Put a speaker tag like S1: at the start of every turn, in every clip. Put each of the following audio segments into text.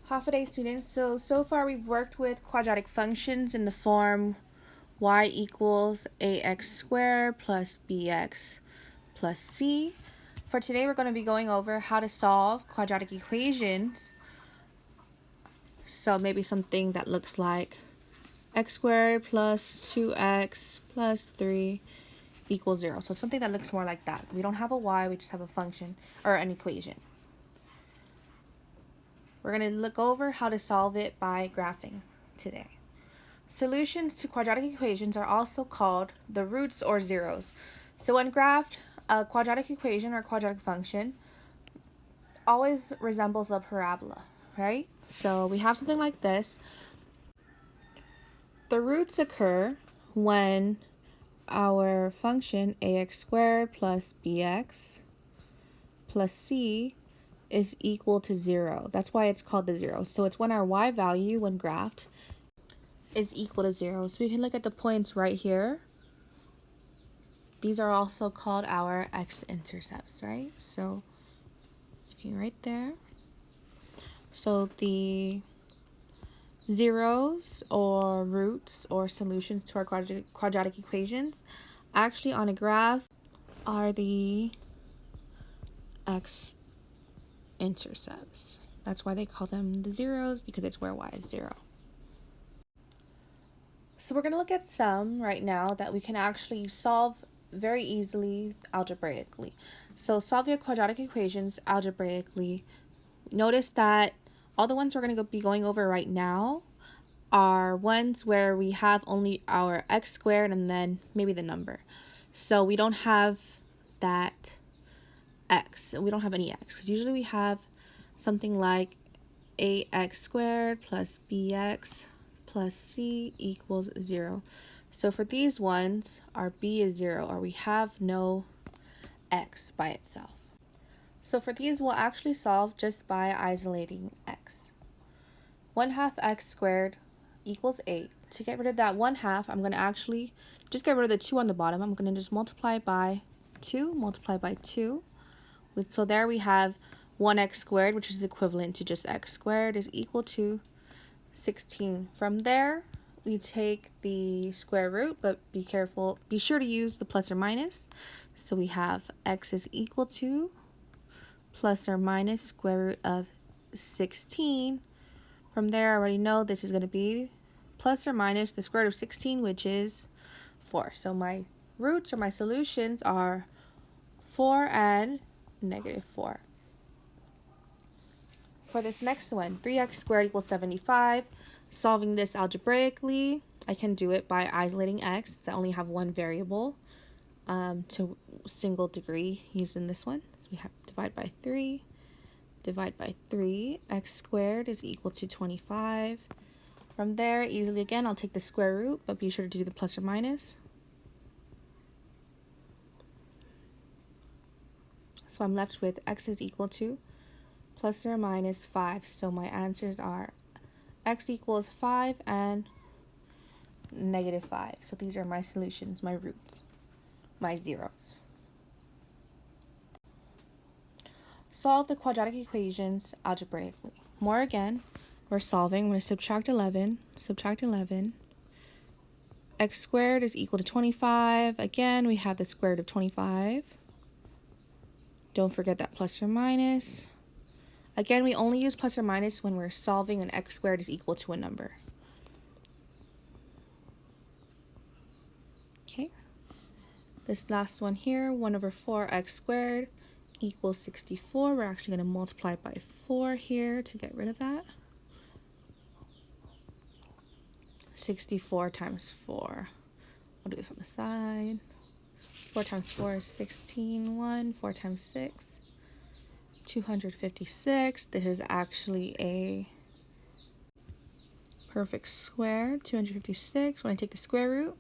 S1: Half a day, students. So far we've worked with quadratic functions in the form y equals ax squared plus bx plus c. For today, we're going to be going over how to solve quadratic equations. So maybe something that looks like x squared plus 2x plus 3 equals 0. So something that looks more like that. We don't have a y, we just have a function or an equation. We're going to look over how to solve it by graphing today. Solutions to quadratic equations are also called the roots or zeros. So when graphed, a quadratic equation or quadratic function always resembles a parabola, right? So we have something like this. The roots occur when our function ax squared plus bx plus c is equal to 0. That's why it's called the zero. So it's when our y value, when graphed, is equal to 0. So we can look at the points right here. These are also called our x-intercepts, right? So looking right there. So the zeros or roots or solutions to our quadratic equations actually on a graph are the x-intercepts. That's why they call them the zeros, because it's where y is 0. So we're going to look at some right now that we can actually solve very easily algebraically. So solve your quadratic equations algebraically. Notice that all the ones we're going to be going over right now are ones where we have only our x squared and then maybe the number. So we don't have that x. We don't have any x, because usually we have something like ax squared plus bx plus c equals 0. So for these ones, our b is 0, or we have no x by itself. So for these, we'll actually solve just by isolating x. 1/2 x squared equals 8. To get rid of that 1/2, I'm going to actually just get rid of the 2 on the bottom. I'm going to just multiply by 2, multiply by 2. So there we have 1x squared, which is equivalent to just x squared, is equal to 16. From there, we take the square root, but be careful, be sure to use the plus or minus. So we have x is equal to plus or minus square root of 16. From there, I already know this is going to be plus or minus the square root of 16, which is 4. So my roots or my solutions are 4 and -4. For this next one, 3x squared equals 75. Solving this algebraically, I can do it by isolating x, since I only have one variable to single degree used in this one. So we have divide by 3, x squared is equal to 25. From there, easily again, I'll take the square root, but be sure to do the plus or minus. So I'm left with x is equal to plus or minus 5. So my answers are x equals 5 and -5. So these are my solutions, my roots, my zeros. Solve the quadratic equations algebraically. More again, we're solving. I'm going to subtract 11. X squared is equal to 25. Again, we have the square root of 25. Don't forget that plus or minus. Again, we only use plus or minus when we're solving an x squared is equal to a number. Okay. This last one here, 1/4 x squared equals 64. We're actually going to multiply by 4 here to get rid of that. 64 times 4. I'll do this on the side. 4 times 4 is 16. 1. 4 times 6. 256. This is actually a perfect square. 256. When I take the square root,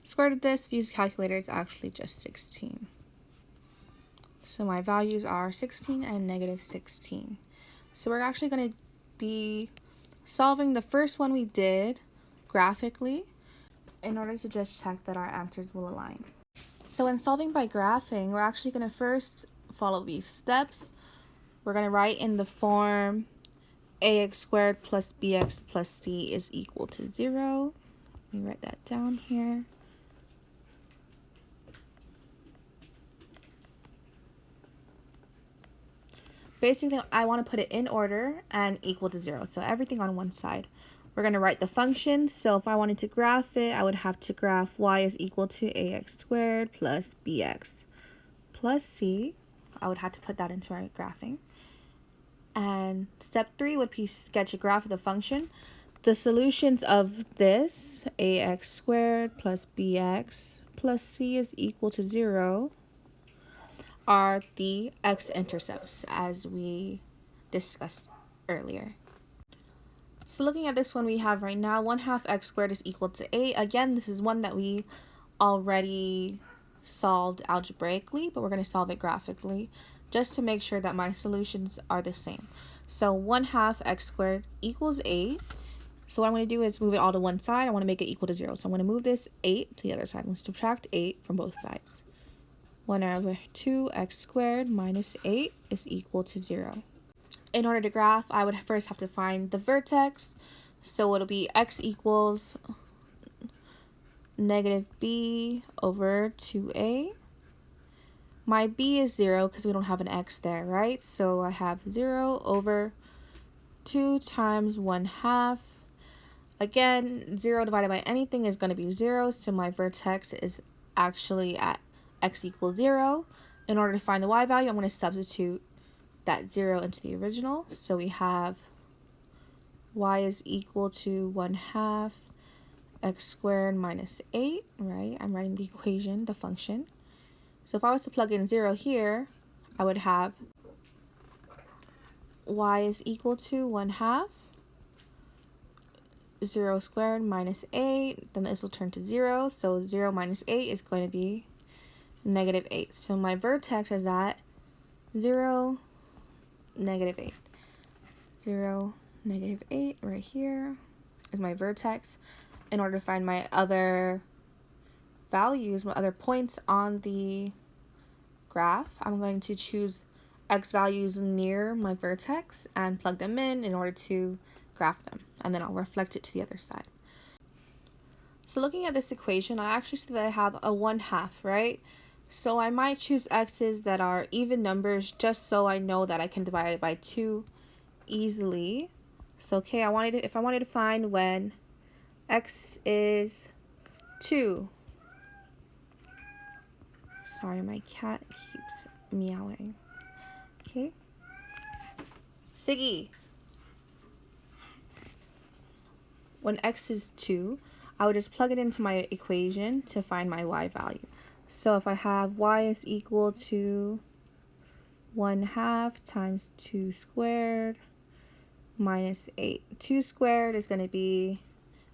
S1: square root of this, if you use a calculator, it's actually just 16. So my values are 16 and -16. So we're actually going to be solving the first one we did graphically in order to just check that our answers will align. So in solving by graphing, we're actually going to first follow these steps. We're going to write in the form ax squared plus bx plus c is equal to 0. Let me write that down here. Basically, I want to put it in order and equal to 0. So everything on one side. We're going to write the function. So if I wanted to graph it, I would have to graph y is equal to ax squared plus bx plus c. I would have to put that into our graphing. And step 3 would be sketch a graph of the function. The solutions of this, ax squared plus bx plus c is equal to 0, are the x-intercepts as we discussed earlier. So looking at this one we have right now, 1/2 x squared is equal to 8. Again, this is one that we already solved algebraically, but we're going to solve it graphically just to make sure that my solutions are the same. So 1/2 x squared equals 8. So what I'm going to do is move it all to one side. I want to make it equal to 0. So I'm going to move this 8 to the other side. I'm going to subtract 8 from both sides. 1/2 x squared minus 8 is equal to 0. In order to graph, I would first have to find the vertex. So it'll be x equals negative b over 2a. My b is 0 because we don't have an x there, right? So I have 0 over 2 times 1/2. Again, 0 divided by anything is going to be 0, so my vertex is actually at x equals 0. In order to find the y value, I'm going to substitute that 0 into the original. So we have y is equal to 1/2 x squared minus 8, right? I'm writing the equation, the function. So if I was to plug in 0 here, I would have y is equal to 1/2 0 squared minus 8. Then this will turn to 0. So 0 minus 8 is going to be negative 8. So my vertex is at 0, negative 8. 0, negative 8 right here is my vertex. In order to find my other values, my other points on the graph, I'm going to choose x values near my vertex and plug them in order to graph them, and then I'll reflect it to the other side. So looking at this equation, I actually see that I have a 1/2, right? So I might choose x's that are even numbers just so I know that I can divide it by 2 easily. So okay, if I wanted to find when x is 2. Sorry, my cat keeps meowing. Okay. Siggy. When x is 2, I would just plug it into my equation to find my y value. So if I have y is equal to 1/2 times 2 squared minus 8. 2 squared is going to be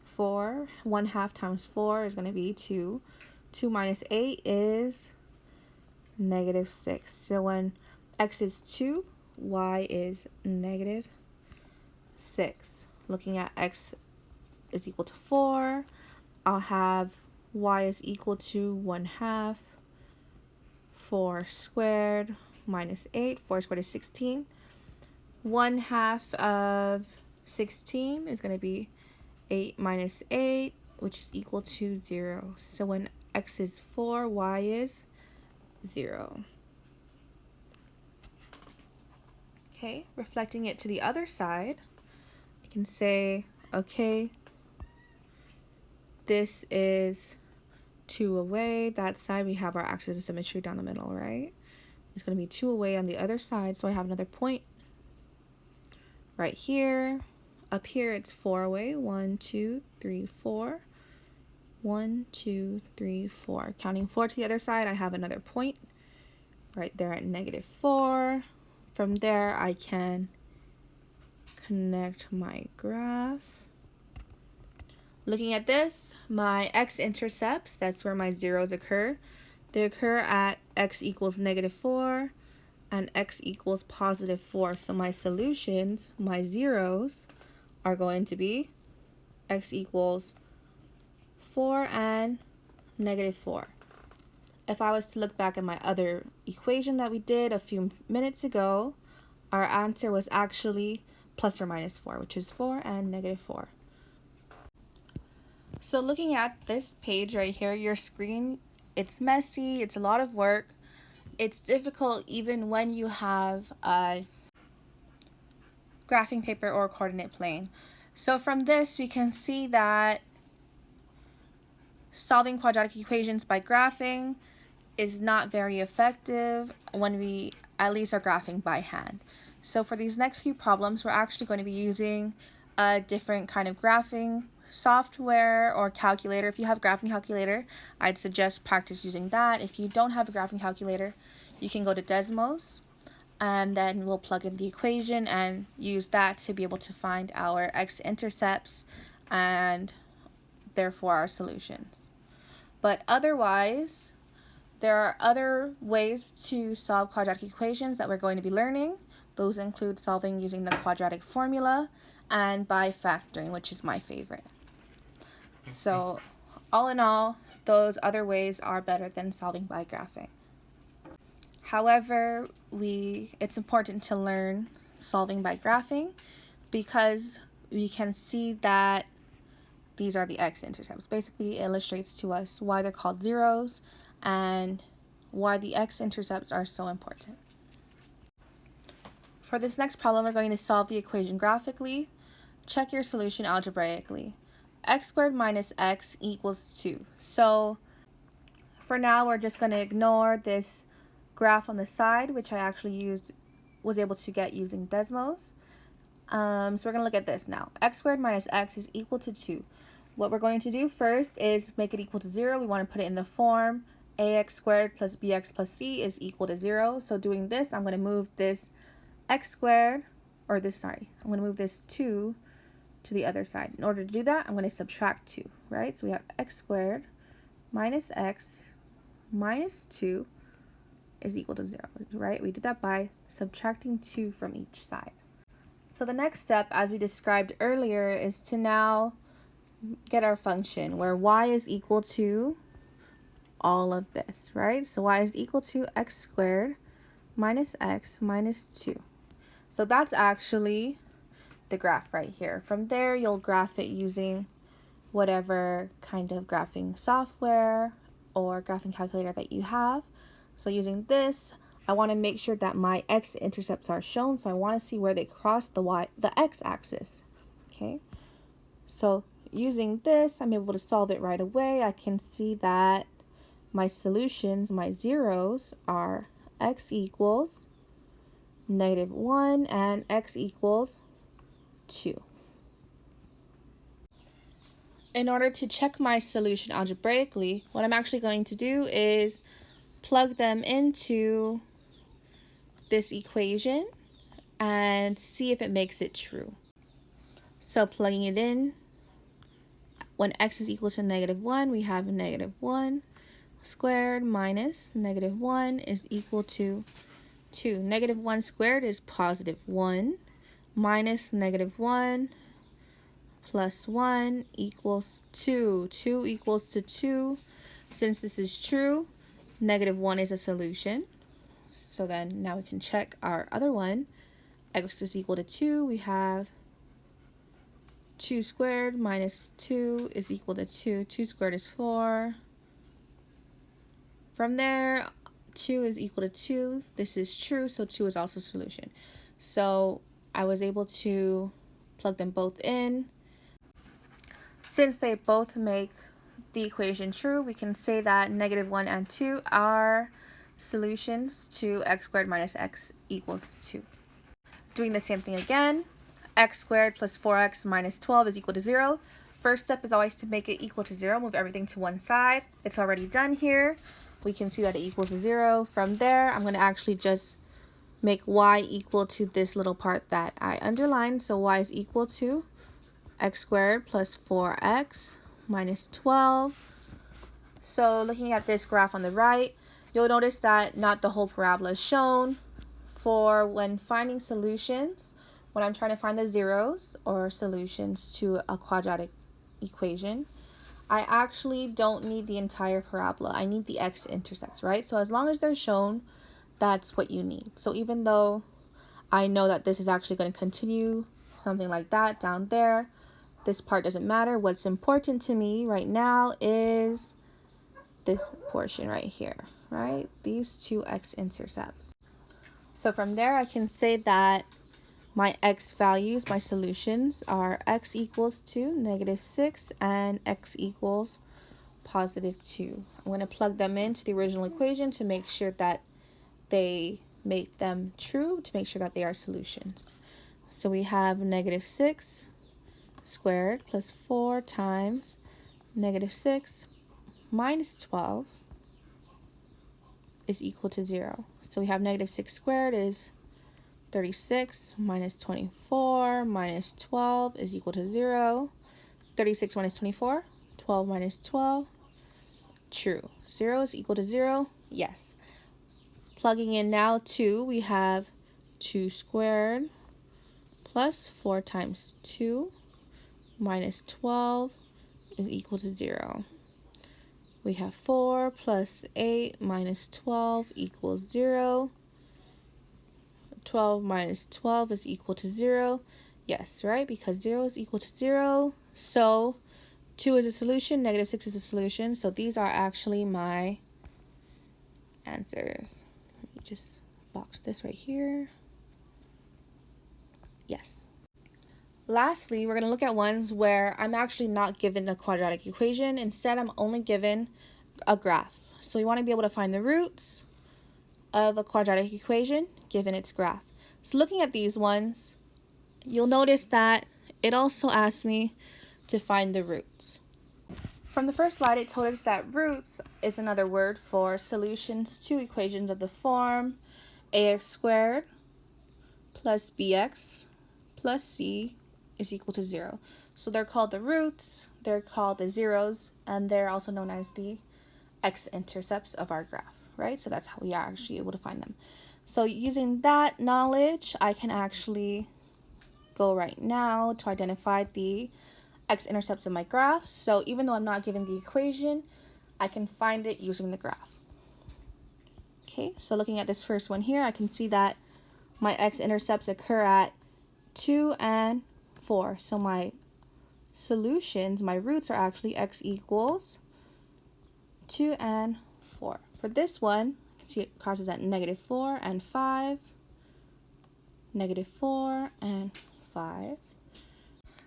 S1: 4. 1/2 times 4 is going to be 2. 2 minus 8 is negative 6. So when x is 2, y is negative 6. Looking at x is equal to 4, I'll have y is equal to 1/2 4 squared minus 8. 4 squared is 16. 1/2 of 16 is going to be 8 minus 8, which is equal to 0. So when x is 4, y is 0. Okay, reflecting it to the other side, I can say, okay, this is 2 away. That side we have our axis of symmetry down the middle, right? It's going to be 2 away on the other side, so I have another point right here. Up here it's 4 away. 1, 2, 3, 4. 1, 2, 3, 4. Counting 4 to the other side, I have another point right there at negative 4. From there, I can connect my graph. Looking at this, my x-intercepts, that's where my zeros occur. They occur at x equals negative 4 and x equals positive 4. So my solutions, my zeros, are going to be x equals 4 and negative 4. if I was to look back at my other equation that we did a few minutes ago, our answer was actually plus or minus 4, which is 4 and negative 4. So looking at this page right here, your screen, it's messy, it's a lot of work. It's difficult even when you have a graphing paper or coordinate plane. So from this, we can see that solving quadratic equations by graphing is not very effective when we at least are graphing by hand. So for these next few problems, we're actually going to be using a different kind of graphing software or calculator. If you have a graphing calculator, I'd suggest practice using that. If you don't have a graphing calculator, you can go to Desmos, and then we'll plug in the equation and use that to be able to find our x-intercepts and therefore our solutions. But otherwise, there are other ways to solve quadratic equations that we're going to be learning. Those include solving using the quadratic formula and by factoring, which is my favorite. So all in all, those other ways are better than solving by graphing. However, it's important to learn solving by graphing because we can see that these are the x-intercepts. Basically, it illustrates to us why they're called zeros and why the x-intercepts are so important. For this next problem, we're going to solve the equation graphically. Check your solution algebraically. X squared minus x equals 2. So for now, we're just going to ignore this graph on the side, which I actually was able to get using Desmos. So we're going to look at this now. X squared minus x is equal to 2. What we're going to do first is make it equal to 0. We want to put it in the form ax squared plus bx plus c is equal to 0. So doing this, I'm going to move this x squared, I'm going to move this 2 to the other side. In order to do that, I'm going to subtract 2, right? So we have x squared minus x minus 2 is equal to 0, right? We did that by subtracting 2 from each side. So the next step, as we described earlier, is to now get our function where y is equal to all of this, right? So y is equal to x squared minus x minus 2. So that's actually the graph right here. From there, you'll graph it using whatever kind of graphing software or graphing calculator that you have. So using this, I want to make sure that my x-intercepts are shown. So I want to see where they cross the x-axis. Okay. So using this, I'm able to solve it right away. I can see that my solutions, my zeros, are x equals -1 and x equals 2. In order to check my solution algebraically, what I'm actually going to do is plug them into this equation and see if it makes it true. So plugging it in, when x is equal to -1, we have -1 squared minus -1 is equal to 2. -1 squared is +1 minus -1 plus 1 equals 2. 2 equals to 2. Since this is true, -1 is a solution. So then now we can check our other one. X is equal to 2. We have 2 squared minus 2 is equal to 2. 2 squared is 4. From there, 2 is equal to 2. This is true, so 2 is also a solution. So I was able to plug them both in. Since they both make the equation true, we can say that -1 and 2 are solutions to x squared minus x equals 2. Doing the same thing again, x squared plus 4x minus 12 is equal to 0. First step is always to make it equal to 0. Move everything to one side. It's already done here. We can see that it equals to 0. From there, I'm going to actually just make y equal to this little part that I underlined. So y is equal to x squared plus 4x minus 12. So looking at this graph on the right, you'll notice that not the whole parabola is shown. For when finding solutions, when I'm trying to find the zeros or solutions to a quadratic equation, I actually don't need the entire parabola. I need the x-intercepts, right? So as long as they're shown, that's what you need. So even though I know that this is actually going to continue something like that down there, this part doesn't matter. What's important to me right now is this portion right here, right? These two x-intercepts. So from there, I can say that my x values, my solutions, are x equals to -6 and x equals +2. I'm going to plug them into the original equation to make sure that they make them true, to make sure that they are solutions. So we have -6 squared plus 4 times -6 minus 12 is equal to 0. So we have -6 squared is 36 minus 24 minus 12 is equal to 0. 36 minus 24, 12 minus 12, true. 0 is equal to 0, yes. Plugging in now 2, we have 2 squared plus 4 times 2 minus 12 is equal to 0. We have 4 plus 8 minus 12 equals 0. 12 minus 12 is equal to 0. Yes, right? Because 0 is equal to 0. So 2 is a solution, -6 is a solution. So these are actually my answers. Let me just box this right here. Yes. Lastly, we're going to look at ones where I'm actually not given a quadratic equation. Instead, I'm only given a graph. So we want to be able to find the roots of a quadratic equation given its graph. So looking at these ones, you'll notice that it also asked me to find the roots. From the first slide, it told us that roots is another word for solutions to equations of the form ax squared plus bx plus c is equal to 0. So they're called the roots, they're called the zeros, and they're also known as the x-intercepts of our graph, right? So that's how we are actually able to find them. So using that knowledge, I can actually go right now to identify the x-intercepts of my graph. So even though I'm not given the equation, I can find it using the graph. Okay, so looking at this first one here, I can see that my x-intercepts occur at 2 and 4. So my solutions, my roots are actually x equals 2 and 4. For this one, you can see it crosses at -4 and 5, -4 and 5.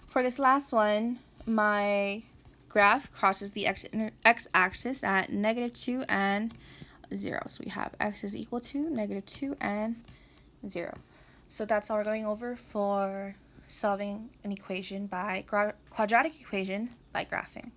S1: For this last one, my graph crosses the x-axis at -2 and 0. So we have x is equal to -2 and 0. So that's all we're going over for solving an equation by quadratic equation by graphing.